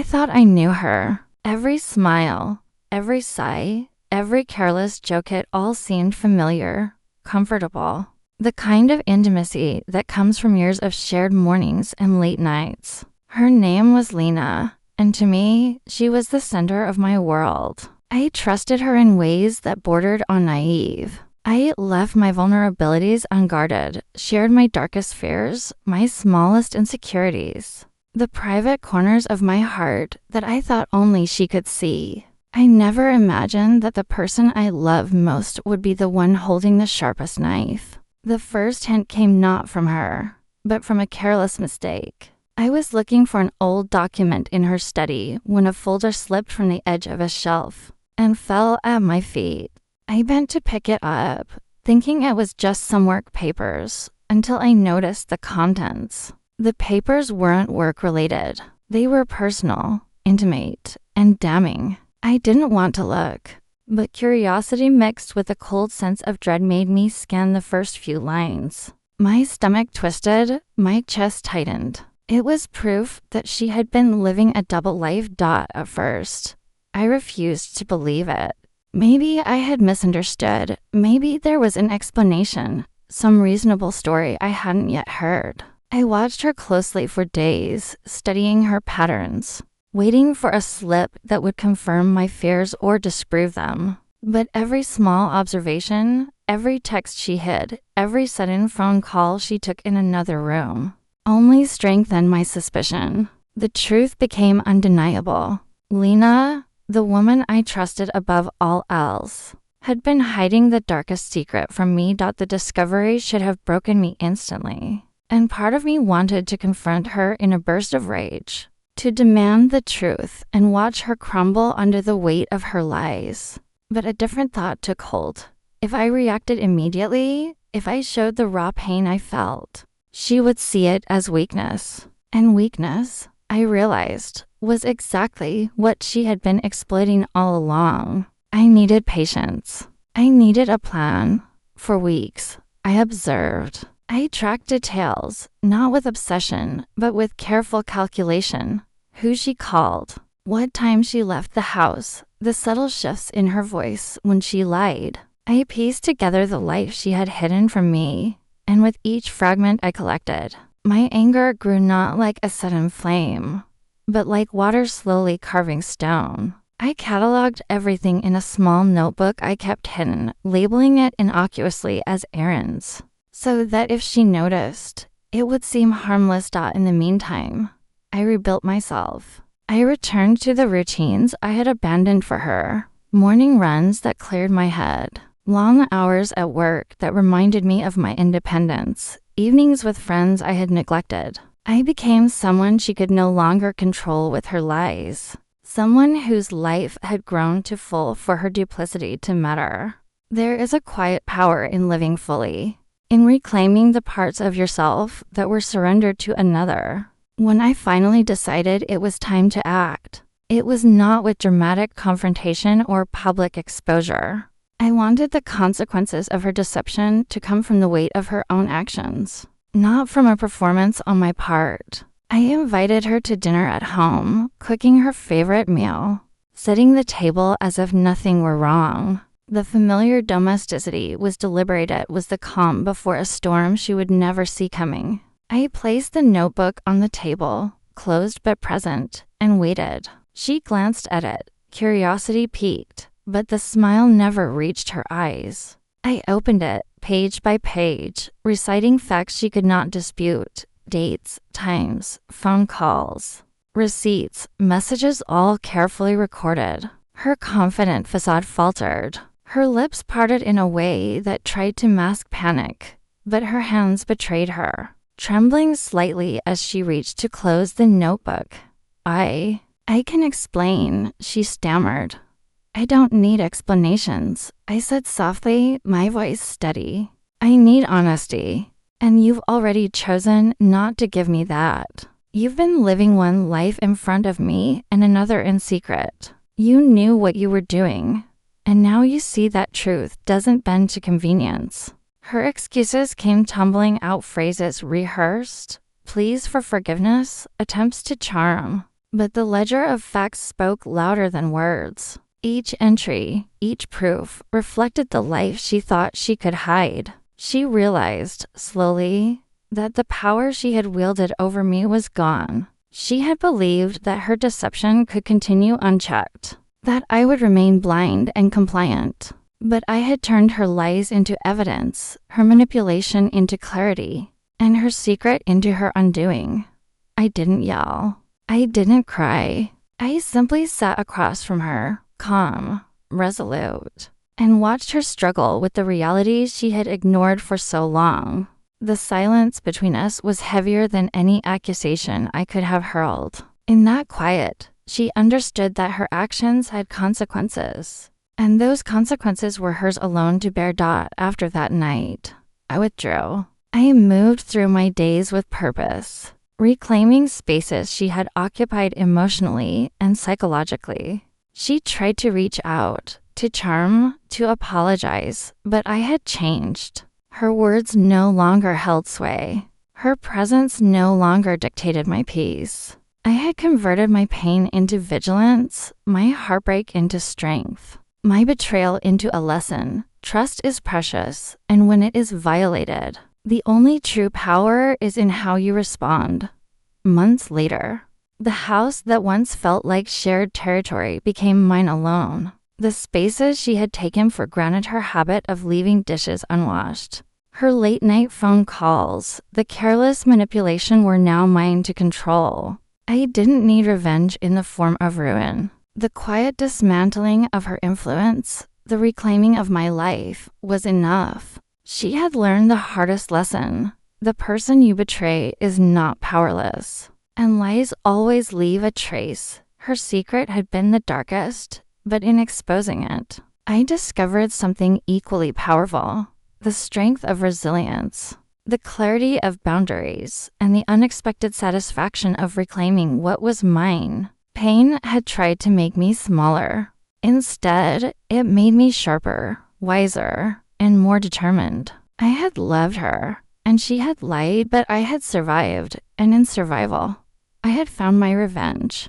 thought I knew her. Every smile, every sigh, every careless joke, it all seemed familiar, comfortable. The kind of intimacy that comes from years of shared mornings and late nights. Her name was Lena, and to me, she was the center of my world. I trusted her in ways that bordered on naive. I left my vulnerabilities unguarded, shared my darkest fears, my smallest insecurities, the private corners of my heart that I thought only she could see. I never imagined that the person I loved most would be the one holding the sharpest knife. The first hint came not from her, but from a careless mistake. I was looking for an old document in her study when a folder slipped from the edge of a shelf and fell at my feet. I bent to pick it up, thinking it was just some work papers, until I noticed the contents. The papers weren't work-related. They were personal, intimate, and damning. I didn't want to look, but curiosity mixed with a cold sense of dread made me scan the first few lines. My stomach twisted, my chest tightened. It was proof that she had been living a double life. At first, I refused to believe it. Maybe I had misunderstood. Maybe there was an explanation, some reasonable story I hadn't yet heard. I watched her closely for days, studying her patterns, waiting for a slip that would confirm my fears or disprove them. But every small observation, every text she hid, every sudden phone call she took in another room, only strengthened my suspicion. The truth became undeniable. Lena, the woman I trusted above all else, had been hiding the darkest secret from me. The discovery should have broken me instantly, and part of me wanted to confront her in a burst of rage, to demand the truth and watch her crumble under the weight of her lies. But a different thought took hold. If I reacted immediately, if I showed the raw pain I felt, she would see it as weakness. And weakness, I realized, was exactly what she had been exploiting all along. I needed patience. I needed a plan. For weeks, I observed. I tracked details, not with obsession, but with careful calculation. Who she called, what time she left the house, the subtle shifts in her voice when she lied. I pieced together the life she had hidden from me, and with each fragment I collected, my anger grew not like a sudden flame, but like water slowly carving stone. I cataloged everything in a small notebook I kept hidden, labeling it innocuously as errands, so that if she noticed, it would seem harmless. In the meantime, I rebuilt myself. I returned to the routines I had abandoned for her. Morning runs that cleared my head. Long hours at work that reminded me of my independence. Evenings with friends I had neglected. I became someone she could no longer control with her lies. Someone whose life had grown too full for her duplicity to matter. There is a quiet power in living fully, in reclaiming the parts of yourself that were surrendered to another. When I finally decided it was time to act, it was not with dramatic confrontation or public exposure. I wanted the consequences of her deception to come from the weight of her own actions, not from a performance on my part. I invited her to dinner at home, cooking her favorite meal, setting the table as if nothing were wrong. The familiar domesticity was deliberate. It was the calm before a storm she would never see coming. I placed the notebook on the table, closed but present, and waited. She glanced at it. Curiosity piqued, but the smile never reached her eyes. I opened it, page by page, reciting facts she could not dispute. Dates, times, phone calls, receipts, messages, all carefully recorded. Her confident facade faltered. Her lips parted in a way that tried to mask panic, but her hands betrayed her, trembling slightly as she reached to close the notebook. I can explain, she stammered. I don't need explanations, I said softly, my voice steady. I need honesty. And you've already chosen not to give me that. You've been living one life in front of me and another in secret. You knew what you were doing, and now you see that truth doesn't bend to convenience. Her excuses came tumbling out, phrases rehearsed, pleas for forgiveness, attempts to charm. But the ledger of facts spoke louder than words. Each entry, each proof, reflected the life she thought she could hide. She realized, slowly, that the power she had wielded over me was gone. She had believed that her deception could continue unchecked, that I would remain blind and compliant. But I had turned her lies into evidence, her manipulation into clarity, and her secret into her undoing. I didn't yell. I didn't cry. I simply sat across from her, calm, resolute, and watched her struggle with the realities she had ignored for so long. The silence between us was heavier than any accusation I could have hurled. In that quiet, she understood that her actions had consequences, and those consequences were hers alone to bear. After that night, I withdrew. I moved through my days with purpose, reclaiming spaces she had occupied emotionally and psychologically. She tried to reach out, to charm, to apologize, but I had changed. Her words no longer held sway. Her presence no longer dictated my peace. I had converted my pain into vigilance, my heartbreak into strength, my betrayal into a lesson. Trust is precious, and when it is violated, the only true power is in how you respond. Months later, the house that once felt like shared territory became mine alone. The spaces she had taken for granted, her habit of leaving dishes unwashed, her late-night phone calls, the careless manipulation were now mine to control. I didn't need revenge in the form of ruin. The quiet dismantling of her influence, the reclaiming of my life, was enough. She had learned the hardest lesson. The person you betray is not powerless, and lies always leave a trace. Her secret had been the darkest, but in exposing it, I discovered something equally powerful: the strength of resilience, the clarity of boundaries, and the unexpected satisfaction of reclaiming what was mine. Pain had tried to make me smaller. Instead, it made me sharper, wiser, and more determined. I had loved her, and she had lied, but I had survived, and in survival, I had found my revenge.